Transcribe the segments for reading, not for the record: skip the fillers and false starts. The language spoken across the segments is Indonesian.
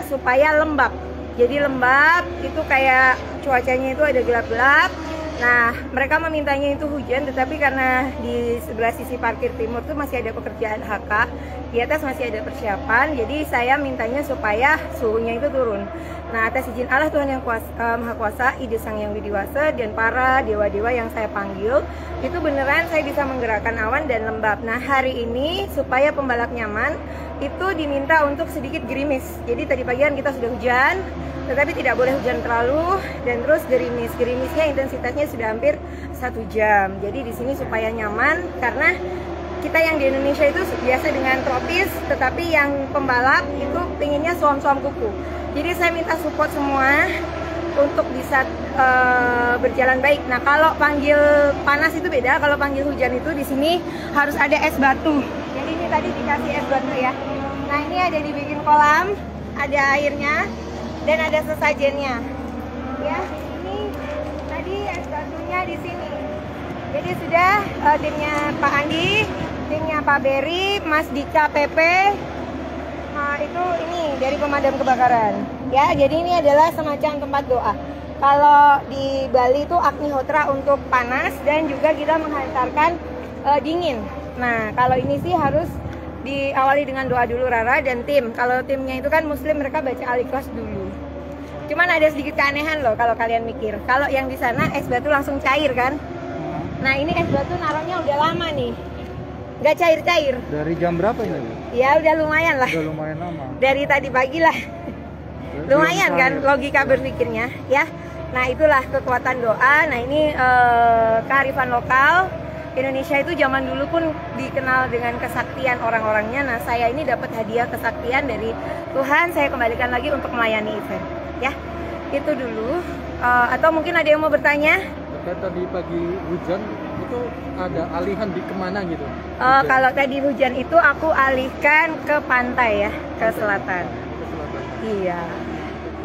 supaya lembab. Jadi lembab itu kayak cuacanya itu ada gelap-gelap. Nah, mereka memintanya itu hujan, tetapi karena di sebelah sisi parkir timur itu masih ada pekerjaan HK, di atas masih ada persiapan, jadi saya mintanya supaya suhunya itu turun. Nah, atas izin Allah Tuhan yang Maha Kuasa, Ide Sang Yang Widiwasa, dan para dewa-dewa yang saya panggil, itu beneran saya bisa menggerakkan awan dan lembab. Nah, hari ini supaya pembalap nyaman, itu diminta untuk sedikit gerimis. Jadi tadi pagian kita sudah hujan, tetapi tidak boleh hujan terlalu, dan terus gerimis. Gerimisnya intensitasnya sudah hampir 1 jam. Jadi di sini supaya nyaman, karena kita yang di Indonesia itu biasa dengan tropis, tetapi yang pembalap itu pinginnya suam-suam kuku. Jadi saya minta support semua untuk bisa berjalan baik. Nah, kalau panggil panas itu beda, kalau panggil hujan itu di sini harus ada es batu. Jadi ini tadi dikasih es batu ya. Nah, ini ada dibikin kolam, ada airnya, dan ada sesajennya. Ya, ini tadi es batunya di sini. Jadi sudah timnya Pak Andi, timnya Pak Berry, Mas Dika PP, itu ini dari pemadam kebakaran. Ya, jadi ini adalah semacam tempat doa. Kalau di Bali itu Agnihotra untuk panas, dan juga kita menghantarkan dingin. Nah, kalau ini sih harus diawali dengan doa dulu Rara dan tim. Kalau timnya itu kan Muslim, mereka baca Al-Ikhlas dulu. Cuman ada sedikit keanehan loh kalau kalian mikir. Kalau yang di sana es batu langsung cair kan? Nah, ini es batu naruhnya udah lama nih, nggak cair-cair. Dari jam berapa ini? Ya udah lumayan lah. Udah lumayan lama. Dari tadi pagi lah. Lumayan kan logika berpikirnya ya. Nah, itulah kekuatan doa. Nah, ini kearifan lokal. Indonesia itu zaman dulu pun dikenal dengan kesaktian orang-orangnya. Nah, saya ini dapat hadiah kesaktian dari Tuhan. Saya kembalikan lagi untuk melayani event ya. Itu dulu. Atau mungkin ada yang mau bertanya? Tadi pagi hujan itu ada alihan di kemana gitu? Kalau tadi hujan itu aku alihkan ke pantai ya, ke selatan. Iya.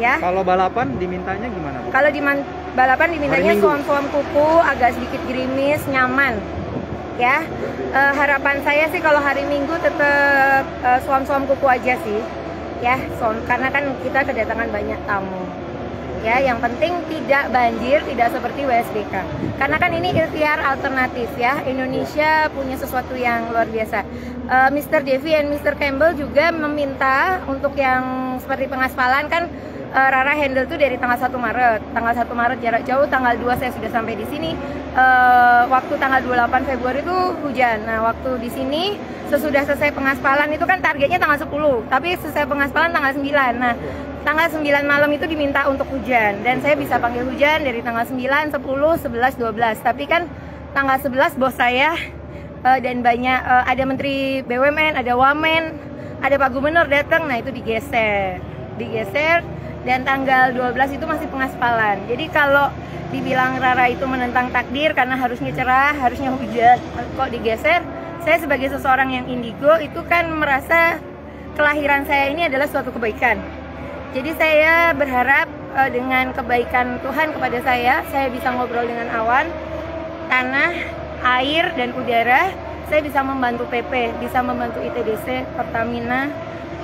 Ya. Kalau balapan dimintanya gimana? Kalau balapan dimintanya suam-suam kuku, agak sedikit gerimis, nyaman. Ya. Harapan saya sih kalau hari Minggu tetap suam-suam kuku aja sih. Ya, karena kan kita kedatangan banyak tamu. Ya, yang penting tidak banjir, tidak seperti WSBK. Karena kan ini ikhtiar alternatif ya. Indonesia punya sesuatu yang luar biasa. Mr. Devi dan Mr. Campbell juga meminta untuk yang seperti pengaspalan kan. Rara handle tuh dari tanggal 1 Maret. Tanggal 1 Maret jarak jauh, tanggal 2 saya sudah sampai di sini. Waktu tanggal 28 Februari itu hujan. Nah, waktu di sini sesudah selesai pengaspalan itu kan targetnya tanggal 10, tapi selesai pengaspalan tanggal 9. Nah, tanggal 9 malam itu diminta untuk hujan, dan saya bisa panggil hujan dari tanggal 9, 10, 11, 12. Tapi kan tanggal 11 bos saya dan banyak ada Menteri BUMN, ada Wamen, ada Pak Gubernur datang. Nah, itu digeser. Dan tanggal 12 itu masih pengaspalan. Jadi kalau dibilang Rara itu menentang takdir karena harusnya cerah, harusnya hujan, kok digeser? Saya sebagai seseorang yang indigo itu kan merasa kelahiran saya ini adalah suatu kebaikan. Jadi saya berharap dengan kebaikan Tuhan kepada saya bisa ngobrol dengan awan, tanah, air, dan udara. Saya bisa membantu PP, bisa membantu ITDC, Pertamina,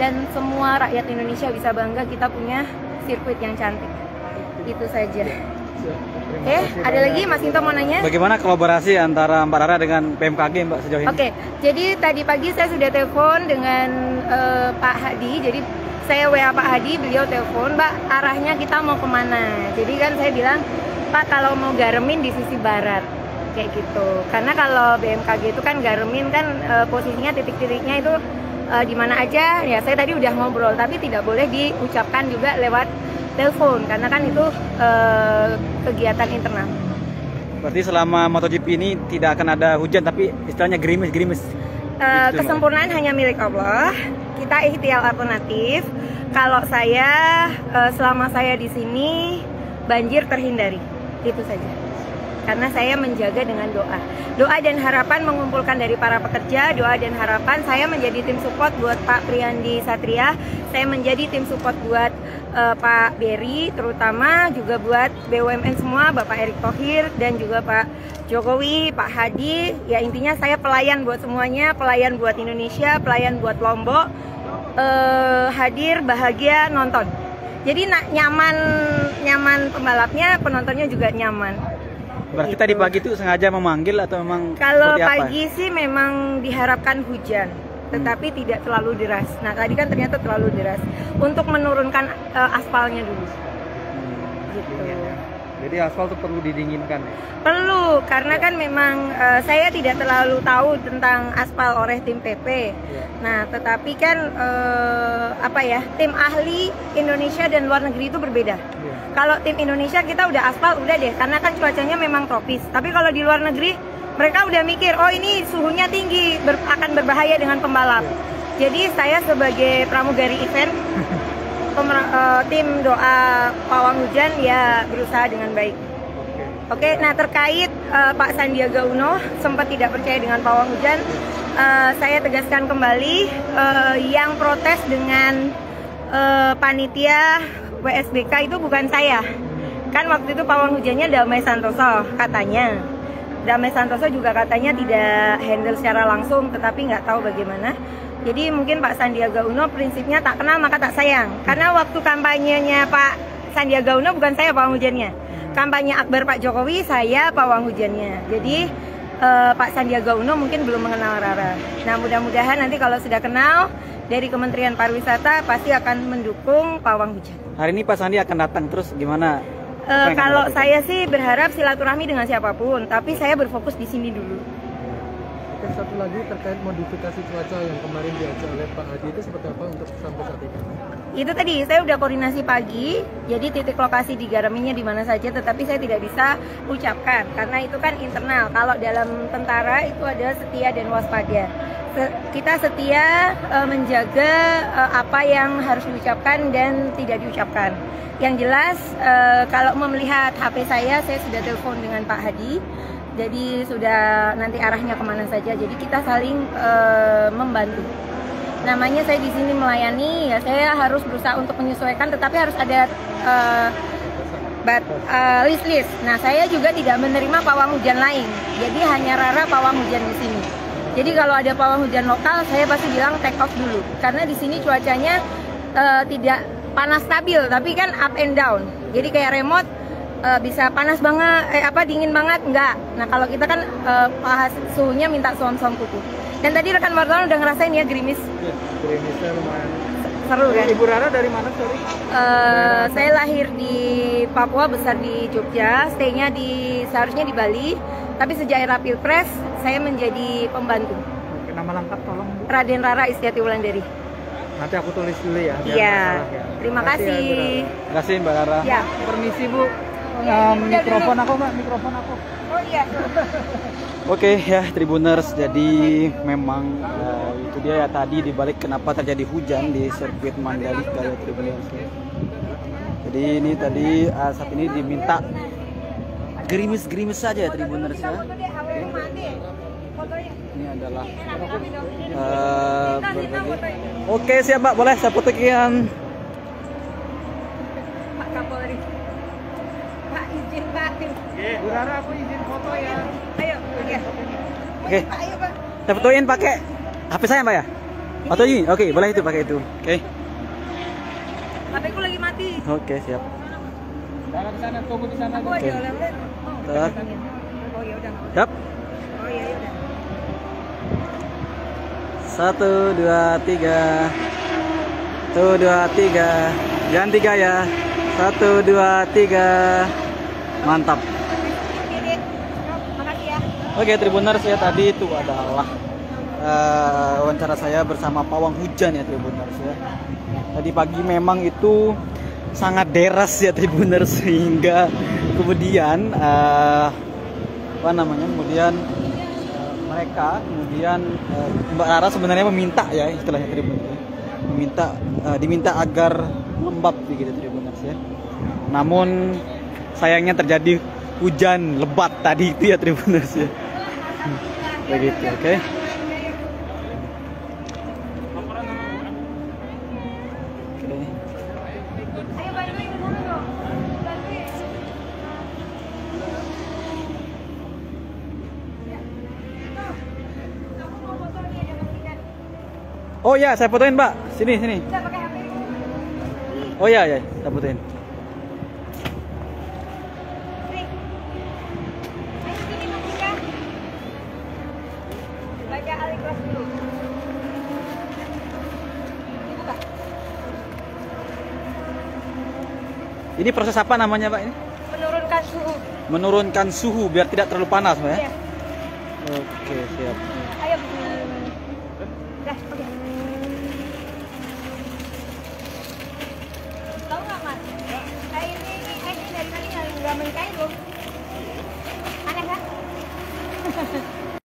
dan semua rakyat Indonesia bisa bangga kita punya sirkuit yang cantik. Itu saja. Oke, ada lagi Mas Sinto mau nanya? Bagaimana kolaborasi antara Mbak Rara dengan BMKG Mbak sejauh ini? Oke, jadi tadi pagi saya sudah telepon dengan Pak Hadi. Jadi saya WA Pak Hadi, beliau telepon, Mbak arahnya kita mau kemana? Jadi kan saya bilang, Pak kalau mau garemin di sisi barat, kayak gitu. Karena kalau BMKG itu kan garemin kan posisinya titik-titiknya itu di mana aja. Ya saya tadi udah ngobrol, tapi tidak boleh diucapkan juga lewat telepon karena kan itu kegiatan internal. Berarti selama MotoGP ini tidak akan ada hujan, tapi istilahnya gerimis. Kesempurnaan hanya milik Allah. Kita ikhtiar alternatif. Kalau saya selama saya di sini banjir terhindari. Itu saja. Karena saya menjaga dengan doa. Doa dan harapan mengumpulkan dari para pekerja, doa dan harapan. Saya menjadi tim support buat Pak Priyandi Satria. Saya menjadi tim support buat Pak Berry, terutama juga buat BUMN semua, Bapak Erick Thohir dan juga Pak Jokowi, Pak Hadi. Ya intinya saya pelayan buat semuanya, pelayan buat Indonesia, pelayan buat Lombok. hadir, bahagia, nonton. Jadi nyaman pembalapnya, penontonnya juga nyaman. Berarti tadi pagi itu sengaja memanggil atau memang kalau seperti apa? pagi sih memang diharapkan hujan, tetapi tidak terlalu deras. Nah tadi kan ternyata terlalu deras untuk menurunkan aspalnya dulu. Gitu. Jadi aspal tuh perlu didinginkan ya? Perlu, karena kan memang saya tidak terlalu tahu tentang aspal oleh tim PP. Nah, tetapi kan tim ahli Indonesia dan luar negeri itu berbeda. Kalau tim Indonesia kita udah aspal udah deh, karena kan cuacanya memang tropis. Tapi kalau di luar negeri mereka udah mikir, oh ini suhunya tinggi, akan berbahaya dengan pembalap. Jadi saya sebagai pramugari event tim doa pawang hujan ya berusaha dengan baik. Oke, nah terkait Pak Sandiaga Uno sempat tidak percaya dengan pawang hujan, saya tegaskan kembali yang protes dengan panitia WSBK itu bukan saya. Kan waktu itu pawang hujannya Damai Santoso katanya. Damai Santoso juga katanya tidak handle secara langsung, tetapi nggak tahu bagaimana. Jadi mungkin Pak Sandiaga Uno prinsipnya tak kenal maka tak sayang. Karena waktu kampanyenya Pak Sandiaga Uno bukan saya pawang hujannya. Kampanye Akbar Pak Jokowi saya pawang hujannya. Jadi Pak Sandiaga Uno mungkin belum mengenal Rara. Nah mudah-mudahan nanti kalau sudah kenal dari Kementerian Pariwisata pasti akan mendukung pawang hujan. Hari ini Pak Sandi akan datang, terus gimana? Kalau saya sih berharap silaturahmi dengan siapapun, tapi saya berfokus di sini dulu. Oke, satu lagi terkait modifikasi cuaca yang kemarin diajak oleh Pak Hadi itu seperti apa untuk sampai saat ini? Itu tadi saya udah koordinasi pagi, jadi titik lokasi digaraminya di mana saja, tetapi saya tidak bisa ucapkan karena itu kan internal. Kalau dalam tentara itu ada setia dan waspada. Kita setia menjaga apa yang harus diucapkan dan tidak diucapkan. Yang jelas kalau melihat HP saya sudah telepon dengan Pak Hadi. Jadi sudah nanti arahnya kemana saja. Jadi kita saling membantu. Namanya saya di sini melayani, ya saya harus berusaha untuk menyesuaikan, tetapi harus ada list. Nah saya juga tidak menerima pawang hujan lain. Jadi hanya Rara pawang hujan di sini. Jadi kalau ada pawang hujan lokal, saya pasti bilang take off dulu. Karena di sini cuacanya tidak panas stabil, tapi kan up and down. Jadi kayak remote. Bisa panas banget, dingin banget, enggak. Nah kalau kita kan suhunya minta suam-suam kuku. Dan tadi rekan wartawan udah ngerasain ya gerimis. Ya, gerimisnya lumayan. Seru kan? Ibu Rara dari mana, sorry? Saya lahir di Papua, besar di Jogja, stay-nya seharusnya di Bali. Tapi sejak era Pilpres, saya menjadi pembantu. Oke, nama lengkap tolong Bu. Raden Rara Istiati Wulandari. Nanti aku tulis dulu ya. Iya, terima kasih. Terima kasih Mbak Rara. Ya. Permisi Bu. Mikrofon aku Mbak, mikrofon aku. Oh iya. Oke ya Tribuners, jadi memang itu dia ya tadi dibalik kenapa terjadi hujan di sirkuit Mandalika ya Tribuners. Jadi ini tadi saat ini diminta gerimis-gerimis saja ya Tribuners ya. Ini adalah berbagi. Oke siap Mbak, boleh saya fotokan. Pak Kapolri. Pak izin Pak. Bu Rara, aku izin foto ya. Ayo, Oke. Pak, ayo Pak. Saya fotoin pakai HP saya Mbak ya? Foto ini? Oke, boleh itu pakai itu. Oke. HP ku lagi mati. Oke, siap. Rara di sana, tunggu di sana. Aku ada oleh-oleh. Oh ya udah. Siap. Oh ya udah. 1, 2, 3. 1, 2, 3. Jangan 3 ya. 1, 2, 3. Mantap. Makasih ya. Oke Tribuners ya, tadi itu adalah wawancara saya bersama pawang hujan ya Tribuners ya. Tadi pagi memang itu sangat deras ya Tribuners, sehingga kemudian kemudian Mbak Rara sebenarnya meminta ya istilahnya Tribuners, diminta agar lembab begitu Tribuners ya. Namun sayangnya terjadi hujan lebat tadi itu ya Tribuners ya. Begitu, oke. Oh ya, saya fotoin Mbak. Sini, sini. Bisa pakai HP. Oh ya, ya, dapetin. Nih. Ayo sini Mika. Baca Al-Ikhlas dulu. Dibuka. Ini proses apa namanya, Pak? Ini? Menurunkan suhu. Menurunkan suhu biar tidak terlalu panas, Pak ya? Iya. Oke, siap.